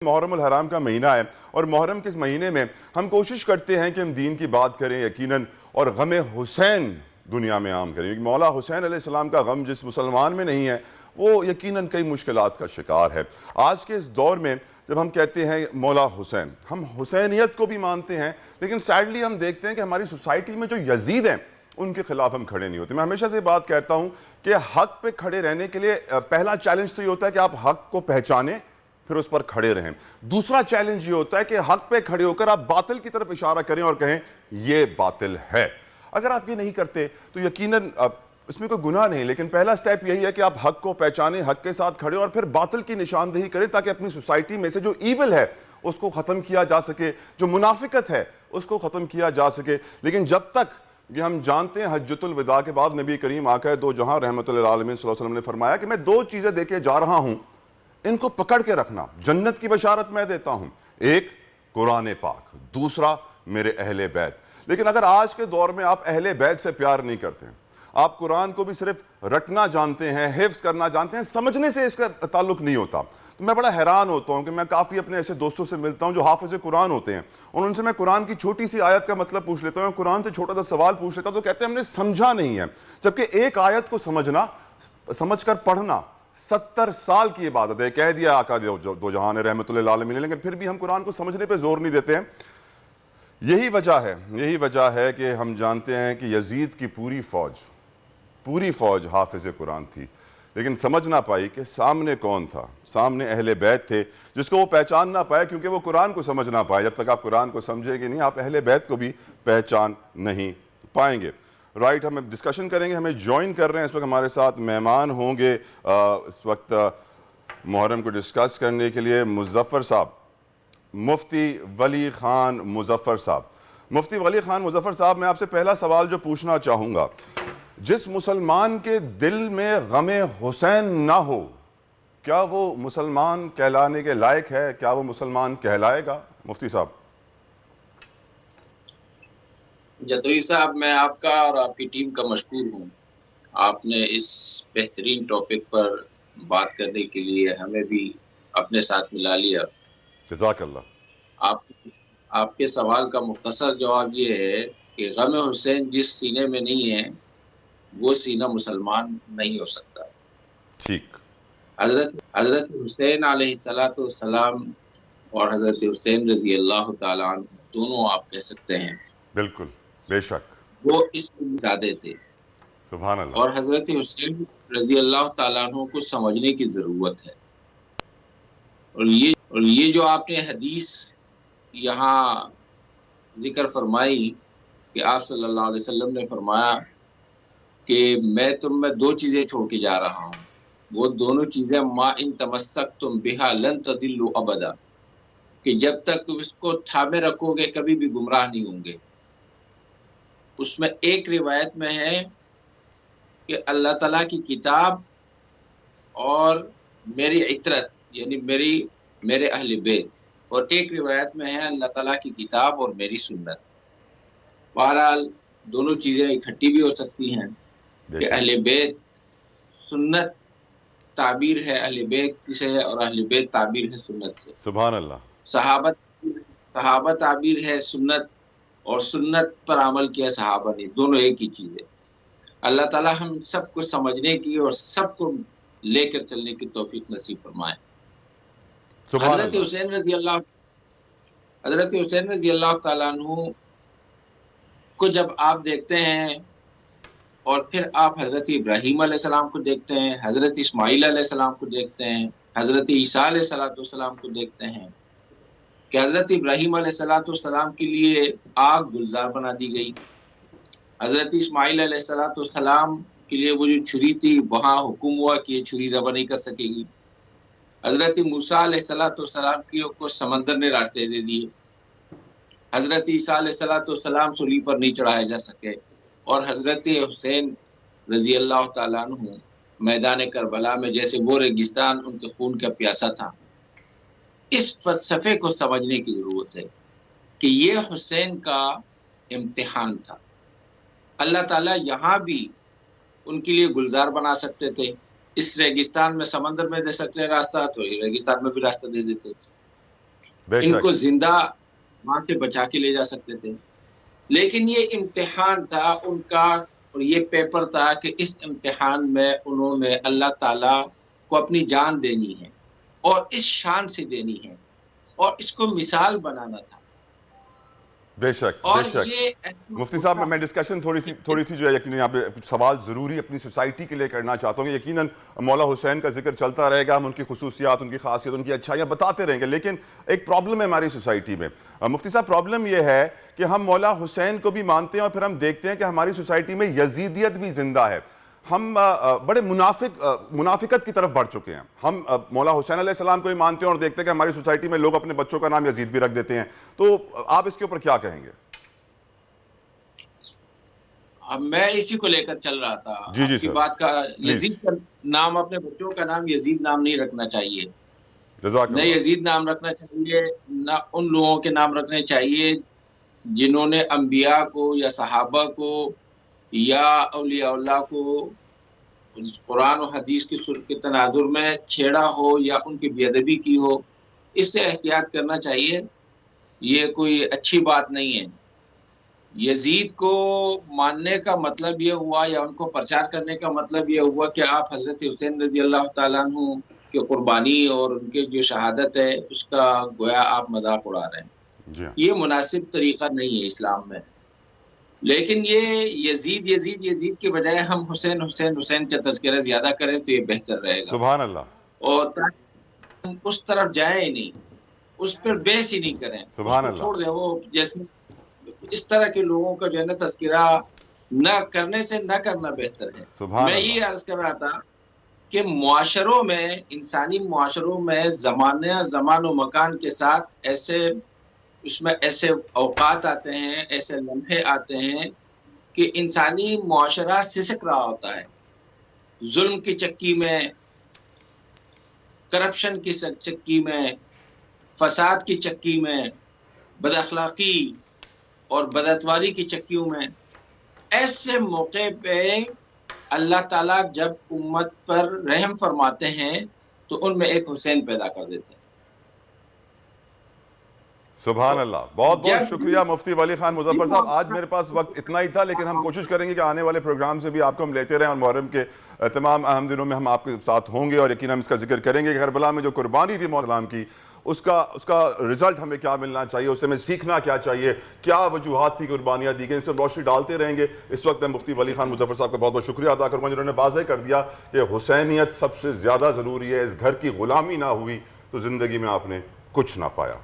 محرم الحرام کا مہینہ ہے، اور محرم کے اس مہینے میں ہم کوشش کرتے ہیں کہ ہم دین کی بات کریں یقیناً، اور غم حسین دنیا میں عام کریں. مولا حسین علیہ السلام کا غم جس مسلمان میں نہیں ہے وہ یقیناً کئی مشکلات کا شکار ہے. آج کے اس دور میں جب ہم کہتے ہیں مولا حسین، ہم حسینیت کو بھی مانتے ہیں، لیکن سیڈلی ہم دیکھتے ہیں کہ ہماری سوسائٹی میں جو یزید ہیں ان کے خلاف ہم کھڑے نہیں ہوتے. میں ہمیشہ سے بات کہتا ہوں کہ حق پہ کھڑے رہنے کے لیے پہلا چیلنج تو یہ ہوتا ہے کہ آپ حق کو پہچانیں، پھر اس پر کھڑے رہیں. دوسرا چیلنج یہ ہوتا ہے کہ حق پہ کھڑے ہو کر آپ باطل کی طرف اشارہ کریں اور کہیں یہ باطل ہے. اگر آپ یہ نہیں کرتے تو یقیناً اس میں کوئی گناہ نہیں، لیکن پہلا سٹیپ یہی ہے کہ آپ حق کو پہچانیں، حق کے ساتھ کھڑے اور پھر باطل کی نشاندہی کریں، تاکہ اپنی سوسائٹی میں سے جو ایول ہے اس کو ختم کیا جا سکے، جو منافقت ہے اس کو ختم کیا جا سکے. لیکن جب تک یہ ہم جانتے ہیں حجۃ الوداع کے بعد نبی کریم آقا دو جہاں رحمت اللہ علیہ صلی اللہ علیہ وسلم نے فرمایا کہ میں دو چیزیں دے کے جا رہا ہوں، ان کو پکڑ کے رکھنا. جنت کی بشارت میں دیتا ہوں، ایک قرآن پاک، دوسرا میرے اہل بیت. لیکن اگر آج کے دور میں آپ اہل بیت سے پیار نہیں کرتے ہیں، آپ قرآن کو بھی صرف رٹنا جانتے ہیں، حفظ کرنا جانتے ہیں، سمجھنے سے اس کا تعلق نہیں ہوتا، تو میں بڑا حیران ہوتا ہوں کہ میں کافی اپنے ایسے دوستوں سے ملتا ہوں جو حافظ قرآن ہوتے ہیں، اور ان سے میں قرآن کی چھوٹی سی آیت کا مطلب پوچھ لیتا ہوں، قرآن سے چھوٹا سا سوال پوچھ لیتا ہوں تو کہتے ہیں ہم نے سمجھا نہیں ہے. جبکہ ایک آیت کو سمجھ کر پڑھنا 70 سال کی عبادت ہے. کہہ دیا آقا دو جہان رحمت اللہ علیہ نے، لیکن پھر بھی ہم قرآن کو سمجھنے پہ زور نہیں دیتے ہیں. یہی وجہ ہے کہ ہم جانتے ہیں کہ یزید کی پوری فوج حافظ قرآن تھی، لیکن سمجھ نہ پائی کہ سامنے کون تھا. سامنے اہل بیت تھے جس کو وہ پہچان نہ پائے، کیونکہ وہ قرآن کو سمجھ نہ پائے. جب تک آپ قرآن کو سمجھے گے نہیں، آپ اہل بیت کو بھی پہچان نہیں پائیں گے. رائٹ، ہم ڈسکشن کریں گے. ہمیں جوائن کر رہے ہیں اس وقت ہمارے ساتھ مہمان ہوں گے اس وقت محرم کو ڈسکس کرنے کے لیے مظفر صاحب، مفتی ولی خان مظفر صاحب. مفتی ولی خان مظفر صاحب، میں آپ سے پہلا سوال جو پوچھنا چاہوں گا، جس مسلمان کے دل میں غم حسین نہ ہو، کیا وہ مسلمان کہلانے کے لائق ہے؟ کیا وہ مسلمان کہلائے گا؟ مفتی صاحب. جتوئی صاحب، میں آپ کا اور آپ کی ٹیم کا مشکور ہوں. آپ نے اس بہترین ٹاپک پر بات کرنے کے لیے ہمیں بھی اپنے ساتھ ملا لیا. جزاک اللہ. آپ کے سوال کا مختصر جواب یہ ہے کہ غم حسین جس سینے میں نہیں ہے وہ سینہ مسلمان نہیں ہو سکتا. ٹھیک. حضرت حسین علیہ السلام اور حضرت حسین رضی اللہ تعالیٰ عنہ دونوں آپ کہہ سکتے ہیں، بالکل، بے شک، وہ اس میں زیادہ تھے. سبحان اللہ. اور حضرت حسین رضی اللہ تعالیٰ عنہ کو سمجھنے کی ضرورت ہے. اور یہ جو آپ نے حدیث یہاں ذکر فرمائی کہ آپ صلی اللہ علیہ وسلم نے فرمایا کہ میں تم میں دو چیزیں چھوڑ کے جا رہا ہوں، وہ دونوں چیزیں ما ان تمسکتم بہا لن تضلوا ابدا، کہ جب تک اس کو تھامے رکھو گے کبھی بھی گمراہ نہیں ہوں گے. اس میں ایک روایت میں ہے کہ اللہ تعالیٰ کی کتاب اور میری عطرت یعنی میرے اہل بیت، اور ایک روایت میں ہے اللہ تعالیٰ کی کتاب اور میری سنت. بہرحال دونوں چیزیں اکٹھی بھی ہو سکتی ہیں کہ اہل بیت سنت تعبیر ہے اہل بیت سے اور اہل بیت تعبیر ہے سنت سے. سبحان اللہ. صحابہ تعبیر ہے سنت، اور سنت پر عمل کیا صحابہ نے، دونوں ایک ہی چیز ہے. اللہ تعالیٰ ہم سب کو سمجھنے کی اور سب کو لے کر چلنے کی توفیق نصیب فرمائے. حضرت حسین رضی اللہ تعالیٰ عنہ کو جب آپ دیکھتے ہیں، اور پھر آپ حضرت ابراہیم علیہ السلام کو دیکھتے ہیں، حضرت اسماعیل علیہ السلام کو دیکھتے ہیں، حضرت عیسیٰ علیہ السلام کو دیکھتے ہیں کہ حضرت ابراہیم علیہ السلام کے لیے آگ گلزار بنا دی گئی، حضرت اسماعیل علیہ السلام کے لیے وہ جو چھری تھی وہاں حکم ہوا کہ یہ چھری ذبح نہیں کر سکے گی، حضرت موسیٰ علیہ السلام کو سمندر نے راستے دے دیے، حضرت عیسیٰ علیہ السلام صلیب پر نہیں چڑھائے جا سکے، اور حضرت حسین رضی اللہ تعالیٰ عنہ میدان کربلا میں جیسے وہ ریگستان ان کے خون کا پیاسا تھا. اس فلسفے کو سمجھنے کی ضرورت ہے کہ یہ حسین کا امتحان تھا. اللہ تعالیٰ یہاں بھی ان کے لیے گلزار بنا سکتے تھے، اس ریگستان میں سمندر میں دے سکتے راستہ تو ریگستان میں بھی راستہ دے دیتے تھے. بے ان شک کو زندہ وہاں سے بچا کے لے جا سکتے تھے، لیکن یہ امتحان تھا ان کا، اور یہ پیپر تھا کہ اس امتحان میں انہوں نے اللہ تعالیٰ کو اپنی جان دینی ہے اور اس شان سے دینی ہے اور اس کو مثال بنانا تھا. بے شک بے اور شک. یہ مفتی صاحب میں ڈسکشن تھوڑی سی جو ہے یقیناً یہاں پہ کچھ سوال ضروری اپنی سوسائٹی کے لیے کرنا چاہتا ہوں. یقیناً مولا حسین کا ذکر چلتا رہے گا، ہم ان کی خصوصیات، ان کی خاصیت، ان کی اچھائیاں بتاتے رہیں گے، لیکن ایک پرابلم ہے ہماری سوسائٹی میں. مفتی صاحب پرابلم یہ ہے کہ ہم مولا حسین کو بھی مانتے ہیں اور پھر ہم دیکھتے ہیں کہ ہماری سوسائٹی میں یزیدیت بھی زندہ ہے. ہم بڑے منافقت کی طرف بڑھ چکے ہیں. ہم مولا حسین علیہ السلام کو بھی مانتے ہیں اور دیکھتے ہیں کہ ہماری سوسائٹی میں لوگ اپنے بچوں کا نام یزید بھی رکھ دیتے ہیں. تو آپ اس کے اوپر کیا کہیں گے؟ اب میں اسی کو لے کر چل رہا تھا جی جی آپ کی سر بات کا. پلیز. یزید کا نام، اپنے بچوں کا نام یزید نام نہیں رکھنا چاہیے. جزاک نہ اللہ. یزید نام رکھنا چاہیے، نہ ان لوگوں کے نام رکھنے چاہیے جنہوں نے انبیاء کو یا صحابہ کو یا اولیاء اللہ کو قرآن و حدیث کے تناظر میں چھیڑا ہو یا ان کی بے ادبی کی ہو. اس سے احتیاط کرنا چاہیے، یہ کوئی اچھی بات نہیں ہے. یزید کو ماننے کا مطلب یہ ہوا یا ان کو پرچار کرنے کا مطلب یہ ہوا کہ آپ حضرت حسین رضی اللہ تعالیٰ عنہ کی قربانی اور ان کے جو شہادت ہے اس کا گویا آپ مذاق اڑا رہے ہیں. جی ہاں. یہ مناسب طریقہ نہیں ہے اسلام میں. لیکن یہ یزید یزید یزید کے بجائے ہم حسین حسین حسین کا تذکرہ زیادہ کریں تو یہ بہتر رہے گا. سبحان اللہ. اور ہم اس طرف جائیں ہی نہیں، اس پر بحث ہی نہیں کریں، اس سبحان کو اللہ. چھوڑ دیں. وہ جیسے اس طرح کے لوگوں کا جو ہے نا تذکرہ نہ کرنے سے نہ کرنا بہتر ہے. سبحان میں اللہ. یہ عرض کر رہا تھا کہ معاشروں میں، انسانی معاشروں میں زمان و مکان کے ساتھ اس میں ایسے اوقات آتے ہیں، ایسے لمحے آتے ہیں کہ انسانی معاشرہ سسک رہا ہوتا ہے. ظلم کی چکی میں، کرپشن کی چکی میں، فساد کی چکی میں، بد اخلاقی اور بداتواری کی چکیوں میں. ایسے موقع پہ اللہ تعالیٰ جب امت پر رحم فرماتے ہیں تو ان میں ایک حسین پیدا کر دیتے ہیں. سبحان اللہ. بہت بہت جب شکریہ مفتی ولی خان مظفر صاحب. آج میرے پاس وقت اتنا ہی تھا، لیکن ہم کوشش کریں گے کہ آنے والے پروگرام سے بھی آپ کو ہم لیتے رہیں اور محرم کے تمام اہم دنوں میں ہم آپ کے ساتھ ہوں گے اور یقیناً ہم اس کا ذکر کریں گے کہ کربلا میں جو قربانی تھی محمد اسلام کی، اس کا رزلٹ ہمیں کیا ملنا چاہیے، اس سے ہمیں سیکھنا کیا چاہیے، کیا وجوہات تھی قربانیاں دی گئی، اس پر روشنی ڈالتے رہیں گے. اس وقت میں مفتی ولی خان مظفر صاحب کا بہت بہت شکریہ ادا کروں گا جنہوں نے واضح کر دیا کہ حسینیت سب سے زیادہ ضروری ہے. اس گھر کی غلامی نہ ہوئی تو زندگی میں آپ نے کچھ نہ پایا.